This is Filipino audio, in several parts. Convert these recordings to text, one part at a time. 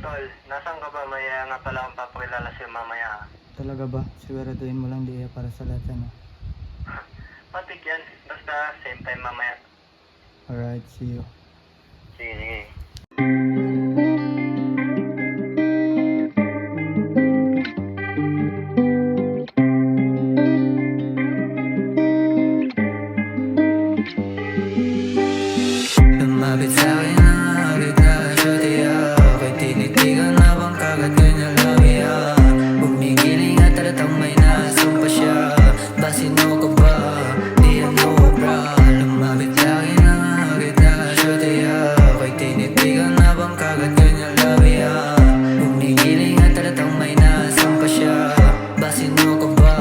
Tol, nasaan ka ba? May nga pala akong papakilala sa'yo mamaya. Talaga ba? Siguraduhin mo lang di para sa lahat ano. Patik yan. Basta same time mamaya. Alright, see you. Sige, sige. Lumapit sa'kin na agad na shorty ako'y tinitigan habang kagat kanyang labi Bumigiling at talatang may nasumpa siya Basino ka ba? Di ano bra Lumapit sa'kin na agad na shorty ako'y tinitigan habang kagat kanyang labi Bumigiling at talatang may nasumpa siya Basino ka ba?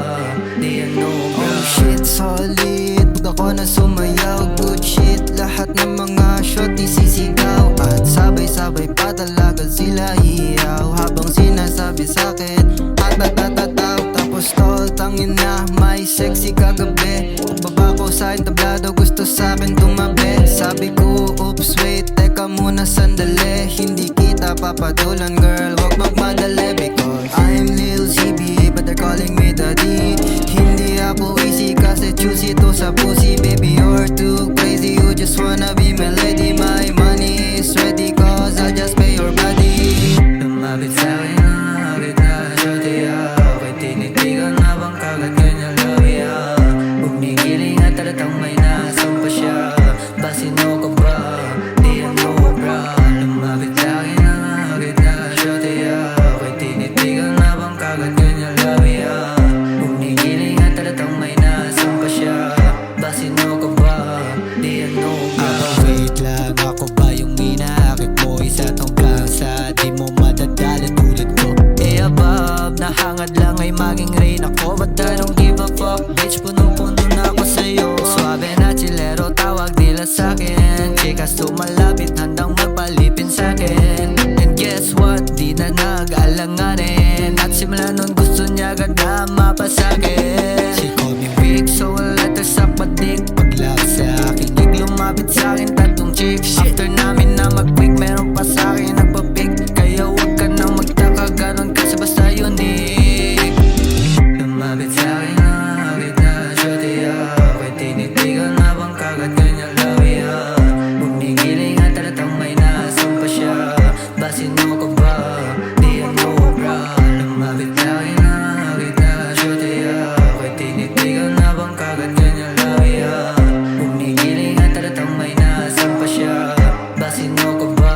Di ano bra Oh shit, solid Pag ako na sumayaw Good shit Lahat ng mga shot isisigaw At sabay-sabay pa talaga sila hiyaw Habang sinasabi sa'kin Atatataw Tapos tol, tangin na May sexy kagabi Pagbaba ko sa entablado Gusto sa'kin tumabi Sabi ko, oops wait Teka muna sandali Hindi kita papatulan girl Huwag magmadali Because I'm Lil CB But they're calling me daddy Hindi ako easy Kasi choosy to sa pussy Baby you're too crazy You just wanna be my lady My money is ready Cause I'll just pay your body Lumapit sa'kin na agad na shorty ako'y tinitigan habang kagat kanyang labi Bumigiling at talatang may nasumpa siya Basino ka ba? Di ano bra Lumapit sa'kin na agad na shorty ako'y tinitigan habang kagat kanyang labi Bumigiling at talatang may nasumpa siya Basino ka ba? Di ano bra Wait lang, ako ba yung inaakit mo? Isa tong plasa, di mo madadala tulad ko above, nahangad lang ay maging rain ako But I don't give a fuck, bitch, punong-puno na ako sa'yo Suabe na chilero, tawag nila sa'kin Chikas tumalapit, handang magpalipin sa'kin And guess what, di na nag-alanganin At simula nun gusto niya agad na mapasagin She called me weak, so I let her suck my dick Paglaki sa akin, lumapit sa'kin tatlong chicks After namin na mag-quick, meron pa sa'kin nagpa-pick Kaya huwag ka nang magtaka, ganon kasi basta unique Lumapit sa'kin na agad na shorty ako'y tinitigan habang kagat kanyang labi Bumigiling at talatang may nasumpa siya Basino ka ba? Di ano bra Lumapit sa'kin na agad na shorty ako'y tinitigan habang kagat kanyang labi Bumigiling at talatang may nasumpa siya Basino ka ba?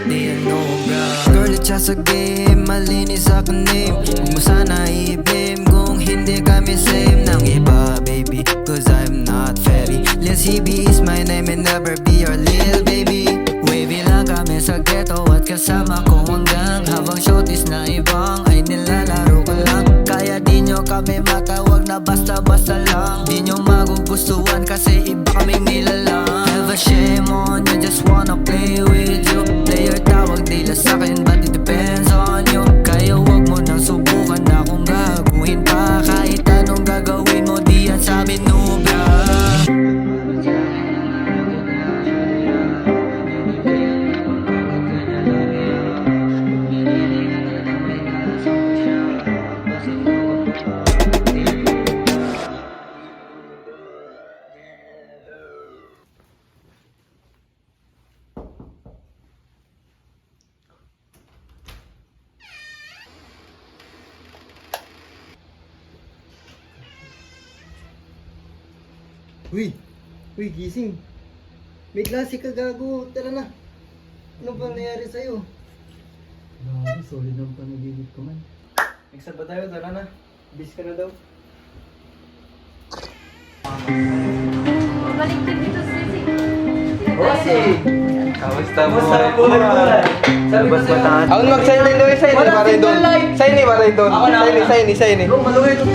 Di ano bra Girl, it's just a game, malinis sa name Huwag mo sana i-blame kung hindi kami same ng iba, baby Cause I'm not fairy Lil CB is my name and never be your lil baby Wavy lang kami sa ghetto at kasama ko hanggang Habang shorties na ibang ay nilalaro ko lang Kaya di nyo kami matawag na basta-basta lang Di nyo magugustuhan kasi iba kaming nilalang Never shame on you, just wanna play with you Player tawag nila sa'kin but it depends on you Kaya wag mo nang subukan na kung gagawin pa Kahit anong gagawin mo di yan sabi nubya Uy! Uy, gising! May klase ka gago! Tara na! Ano bang nangyari sa'yo? Grabe, solid ang panagigit ko man. Next ba tayo? Tara na! Bis ka na daw. Balik din dito si Bossy! Kamusta mo? Sabi ko sa'yo. Ako mag-sign din doon, sign ni Maray doon. Sign ni Maray doon. Sign ni. Bro, maluwi ko.